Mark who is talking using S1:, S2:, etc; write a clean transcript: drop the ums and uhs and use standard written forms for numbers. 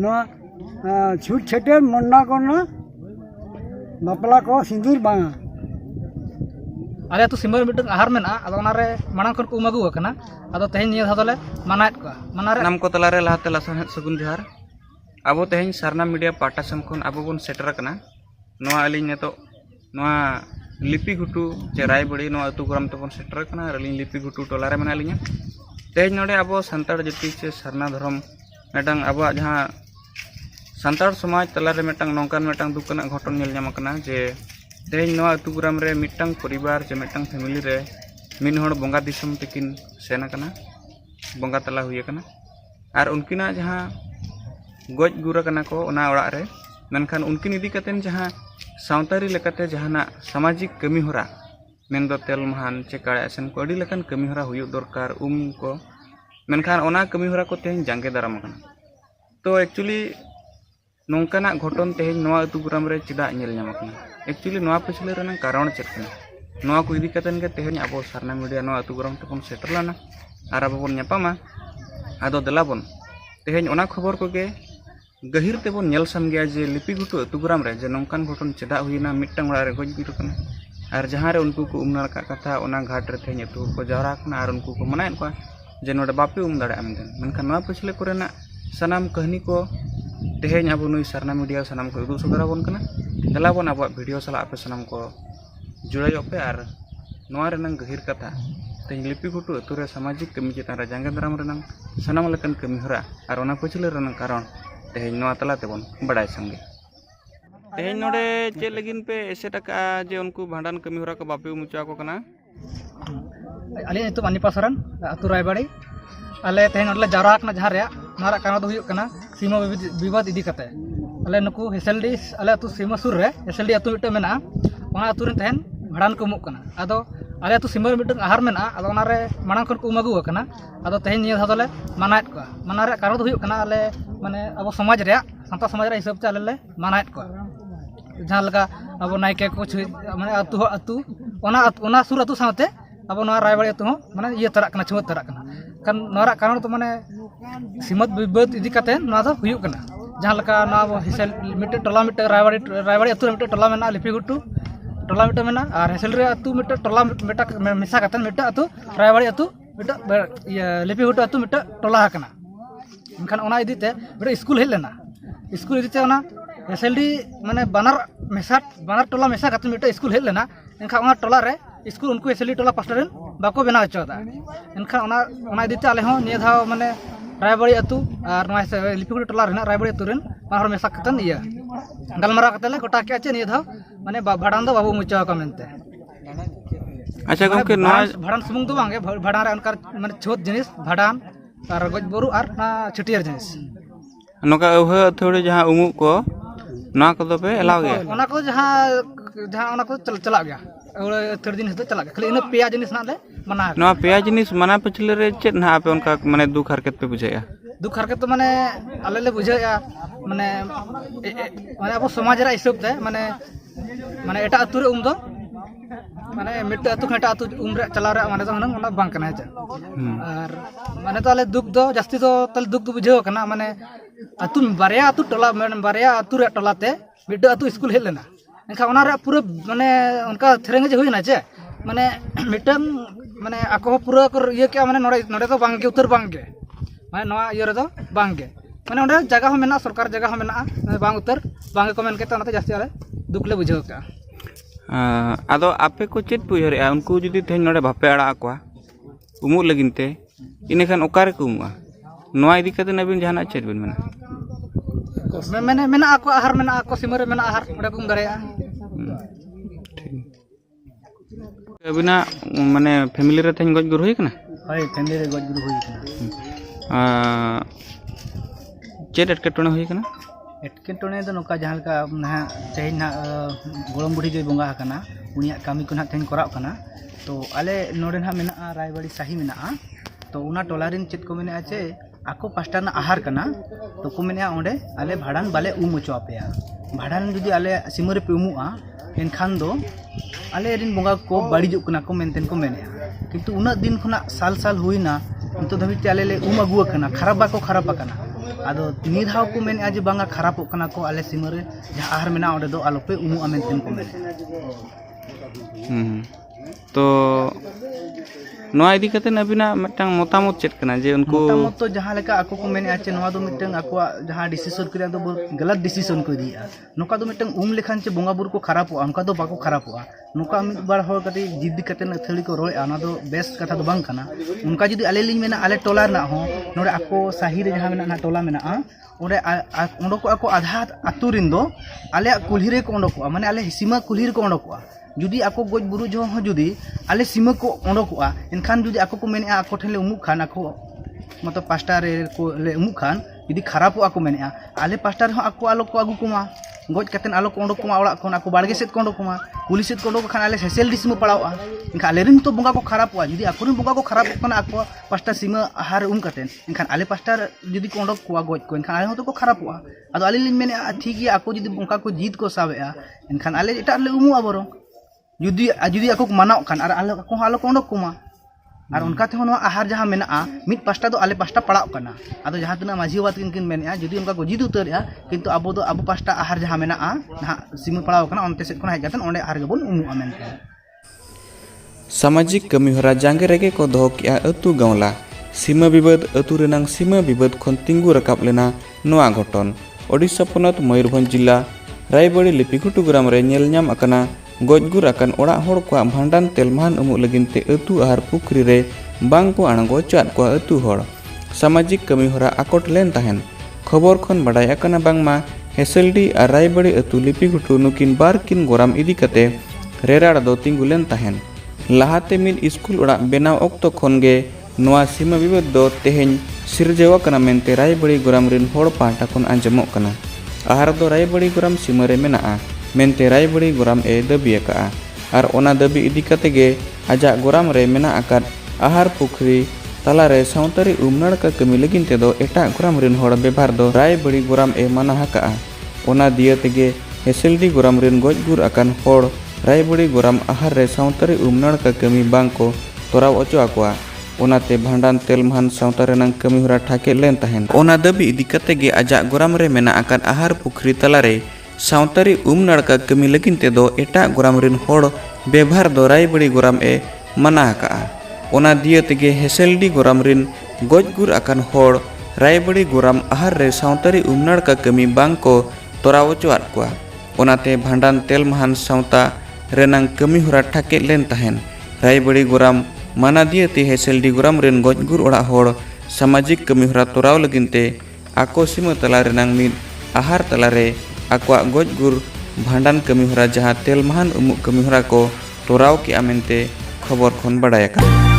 S1: नोआ छूट छेटे मन्ना करना बापला को सिंदूर बांगा
S2: आले तो सिमर मिटन आहार मेना अदो नारे मांग खन को उमागु कना अदो तेहेन निया धादले मानायत को मानारे नाम को तलारे लाते लासन सगुन जोहार अब तेहेन सारना मीडिया पाटा सम खन अब बन सेटर कना नोआ अली नेतो नोआ लिपिघुटू जे रायबड़ी नोआ अतु ग्राम तबन सेटर कना अली लिपिघुटू टोलारे मेना लिया तेहेन नोडे अब संताड़ जाति से सारना धर्म मेटang अब जहां संताड़ समाज तलारे मेटang नौकान मेटang दुकना घटन नेल ᱧᱟᱢ कना जे तेहेन नोआ अतु ग्राम रे मिटang परिवार जे मिटang फैमिली रे मिन हड़ बंगा दिसम तकिन सेन कना बंगा तला हुई कना आर उनकिना जहां गज गुरा कना को ओना ओड़ा रे मेनखान उनकिन इदी कतेन जहां सावतारी लेकाते जहाना सामाजिक कमीहरा मेनदो तेल महान चेकाड़े असन को अडी लेकान कमीहरा हुयो दरकार को मेनखान ओना कमीहरा को तेहेन जांगे दाराम कना तो एक्चुअली नौकाना घटन तेहेन नोआ अतु ग्राम रे चिदा नेल ᱧᱟᱢ कना एक्चुअली नोआ पिछले रना कारण चेक कना नोआ को इदी कतेन के तेहेन अब सारना मीडिया नोआ अतु ग्राम तपन सेटर लाना आर अब बन ᱧᱟᱯᱟᱢᱟ आदो दलाबन तेहेन ओना खबर को के गहिर तेबन नेल सम गया जे लिपिघुटू अतु ग्राम रे जे नौकान घटन चिदा हुईना मिटang ओड़ा रे गज गुरु कना आर जहां रे उनको को उमना का कथा ओना घाट रे तेहेन अतु को जावरा कना आर उनको को मनायन को जे नोडे बापे उम दाड़े आमदन मेनखान नोआ पिछले कोरेना सनाम कहनी को तेहेन अब नुई सारना मीडिया सनाम को उदुग सदराबन कना दलाबन अब वीडियो सला आपे सनाम को जुड़ायो पे आर नोआ रेनंग गहिर कथा तेहेन लिपिघुटू अतु रे सामाजिक कमी चेतान रे जांगे दाराम रेनंग सनाम लेकन कमीहरा आर ओना पिछले रेनंग कारण तेहेन नोआ तला तेबन बड़ाय संगे तेहेन नोडे चे लगिन पे एसे टका जे उनको भांडान कमीहरा को बापे उमुचा को कना आले तो मानी पासरन अतु रायबाड़ी आले तेहेन ओले जावरा कना जहां रे नारा कारण दो हुयुक कना सीमा विवाद इदी कते आले नुकु हेसलडी आले अतु सीमा सुर रे हेसलडी अतु मिटे मेना ओना अतु रे तेहेन भांडान को मुक कना आदो आले अतु सीमा मिटे आहार मेना आदो ओना रे मांग खन को उमागु कना आदो तेहेन निया धादले मानायत को मानारे कारण दो हुयुक कना आले माने अब समाज रे सान्ता समाज रे हिसाब ते आले ले मानायत को जहां लगा अब नायके को माने अतु ओना सुर अतु साथे अब नोआ रायबाड़ी अतु माने ये तरह कना छुत तरह कना kan नोरा कारण तो माने सीमत विवाद इदी कते नोआ दो हुयुक कना जहां लका नोआ हिसल मिटे टोला मिटे रायबाड़ी अतु मिटे टोला मेना लिपिघुटू टोला मिटे मेना आर हिसल रे अतु मिटे टोला मिटा मिसा कते मिटे अतु रायबाड़ी अतु मिटे ये लिपिघुटू अतु मिटे टोला कना एनखान ओना इदी ते मिटे स्कूल हेज लेना स्कूल इदी ते ओना हिसलडी माने बानर टोला मेसा कते मिटे स्कूल हेज लेना एनखान ओना टोला रे स्कूल उनको हिसलडी टोला पास्टर रेन बाको बेना चोदा एनखान ओना इदी ते आले हो निया धाव माने रायबाड़ी अतु और नोआ लिपिघुटू टोला रेना रायबाड़ी अतु रेन बाहर मेसा कतन इया गलमरा कते ले गोटा के निया धाव माने भाडान दो बाबू मुचा का मेनते अच्छा गमके नोआ भाडान सुमुंग दो बांगे भाडान रे अनकार माने छोट जिनिस भाडान और गज बोरु और ना छटियर जिनिस नोका ओहे थोड़े जहां उमु को ना को दो पे एलाव गया ओना को जहां ओना को चला गया ओले थर्ड जिनिस तो चला गया खाली इन पेया जिनिस ना ले मना नोआ पेया जिनिस मना पिछले रे चेत ना पे उनका माने दुख हरकत पे बुझाया दुख हरकत तो माने आले ले बुझाया माने अब समाज रा हिसाब ते माने एटा अतु रे दो माने मिट अतु खटा अतु रे चला रे माने तो हनंग ओना बांग कना है और माने तो आले दुख दो जास्ती तो तल दुख दो बुझाव कना माने अतु बारिया अतु टोला माने बारिया अतु रे टोलाते मिट अतु स्कूल हेज लेना एनखा ओना रे पूरा माने उनका थेरेंगे जे हुइना चे माने मिटन माने आको पूरा को ये के माने नोडे तो बांगे उत्तर बांगे माने नोआ ये रे तो बांगे माने ओंडे जगह हो मेना सरकार जगह हो मेना बांग उत्तर बांगे को मेन के तो ओनाते जास्ती आले दुख ले बुझाव का आदो आपे को चेत पुयरे उनको जुदी तेहेन नोडे भापे आड़ा आकोआ उमु लगिनते इनेखान ओकारे को उमुआ नोआ इदी कते नबिन जहाना चेत बिन मेना मेना आको आहार मेना आको सीमा रे मेना आहार ओडे को दरेया अबिना माने फैमिली रे तेहेन गज गुरु हुई कना हाय फैमिली रे गज गुरु हुई कना चेत एटकेटोने हुई कना एटकेटोने दो नोका जहां लका ना तेहेन ना गोलम बुढ़ी जो बंगा कना उनिया कामी को ना तेहेन कराव कना तो आले नोडे ना मेना रायबाड़ी साही मेना तो उना टोलारिन चेत को मेना चे आको पास्टा ना आहार कना तो को मेना ओंडे आले भाडान बाले उम ओचो आपेया भाडान जुदी आले सीमा रे पे उमुआ एनखान दो आले रिन बंगा को बाड़ीजो कना को मेनतेन को मेने किंतु उना दिन खुना साल हुईना तो धबिते आले ले उम अगुआ कना खराब बाको खराब कना
S3: आदो नित हाव को मेने आज बांगा खराब होकना को आले सीमा रे जहां आहार मेना ओडे दो आलोपे उमु आमेन को मेने
S2: तो नोआ इदी कते अबिना मिटांग मतामत चेक कना जे उनको
S3: मतामत तो जहां लेका आको को मेने आचे नोआ दो मिटांग आको जहां डिसीजन करिया दो गलत डिसीजन को दिया नोका दो मिटांग उम लेखान चे बोंगा बुर को खराब हो उनका दो बाको खराब हो नोका मिट बार हो कटी जिद्दी कते न थली को रोय आना दो बेस्ट कथा दो बांग कना उनका जुदी आले लिंग मेना आले टोला ना हो नोडे आको साही रे जहां मेना ना टोला मेना ओडे ओंडो को आको आधा अतु रिन दो आले कुल्ही रे को ओंडो को माने आले सीमा कुल्ही रे को ओंडो को जुदी आको गोज बुरु जो हो जुदी आले सीमा को ओंडो को इनखान जुदी आको को मेने आको ठेले उमु खान आको मतलब पास्टा रे को ले उमु खान जुदी खराब हो आको मेने आले पास्टा रे हो आको आलो को आगु कुमा गोज कतेन आलो को ओंडो कुमा ओड़ा कोन आको बाड़गे सेत को ओंडो कुमा पुलिस सेत को ओंडो खान आले सेसेल डिसम पड़ावा इनखान आले रिन तो बोंगा को खराब हुआ जुदी आको रिन बोंगा को खराब कोना आको पास्टा सीमा आहार कतेन इनखान आले पास्टा जुदी को ओंडो कुआ गोज को इनखान आले हो तो को खराब हुआ आदो आले लिन मेने ठीक गया आको जुदी बोंगा को जीत को सावेआ इनखान आले एटा ले उमु आबरो जुदी जुदी आको मानाव खान और आलो को आलो को ओंडो कुमा और उनका थे आहार जहाँ मेना मिट पास्टा दो आले पास्टा पड़ाव कना आदो जहाँ तना माझी बात किन मेने जुदी उनका को जीत उतर किंतु अब दो अब पास्टा आहार जहाँ मेना जहाँ सीमा पड़ाव कना ओनते सेट खन हेज कतन ओंडे आहार गेबोन उमुआ मेनते
S2: सामाजिक कमिहरा जांगे रेगे को दोहो किया अतु गावला सीमा विवाद अतु रेनांग सीमा विवाद खन तिंगु रकाब लेना नोआ घटन ओडिशा पोनत मयूरभंज जिला रायबड़ी लिपिघुटु ग्राम रे नेल ᱧᱟᱢ akana गजगुर आकान ओड़ा होड़ को भांडान तेलमान उमुक लगिनते अतु आहार पुखरी रे बांग को आणगो चाट को अतु होड़ सामाजिक कमिहरा आकोट लेन तहन खबर खन बडाय आकाना बांगमा हेसलडी और रायबड़ी अतु लिपिघुटु नुकिन बार किन गोराम इदी कते रेराड़ दो तिंगु लेन तहन लाहाते मिल स्कूल ओड़ा बेनाव ऑक्तो खनगे नोआ सीमा विवाद दो तेहेन सिरजेवा कना मेनते रायबड़ी गोराम रिन होड़ पाटा खन आंजमोक कना आहार दो रायबड़ी गोराम सीमा रे मेना मेनते रायबड़ी गोराम ए दबी आका और ओना दबी इदी कतेगे आजा गोराम रे मेना आकाद आहार पुखरी तालारे सावतारी उमनाड़ का कमी लगिन तेदो एटा गोराम रिन होड़ बेभार दो रायबड़ी गोराम ए माना हाका ओना दिया तेगे हेसलडी गोराम रिन गजगुर आकान होड़ रायबड़ी गोराम आहार रे सावतारी उमनाड़ का कमी बांग को तोराव अचो आकोआ ओनाते भांडान तेलमहान सावता रेनांग कमिहरा ठाकेद लेन तहन ओना दबी इदी कतेगे आजा गोराम रे मेना आकाद आहार पुखरी तालारे सावतारी उमनाड़का कमी लगिन तेदो एटा गोराम रिन होड़ बेभार दो रायबड़ी गोराम ए माना हाका ओना दिया तेगे हेसलडी गोराम रिन गजगुर आकान होड़ रायबड़ी गोराम आहार रे सावतारी उमनाड़का कमी बांग को तोराव चोआत कोआ ओनाते भांडान तेलमहान सावता रेनांग कमिहरा ठाकेद लेन तहन रायबड़ी गोराम माना दिया ते हेसलडी गोराम रिन गजगुर ओड़ा होड़ सामाजिक कमिहरा तोराव लगिनते आको सीमा तला रेनांग मिद आहार तलारे आकुआ गजगुर भांडान कमिहरा जहाँ तेलमहान उमुक कमिहरा को तोराव के आमेनते खबर खन बडाय आका।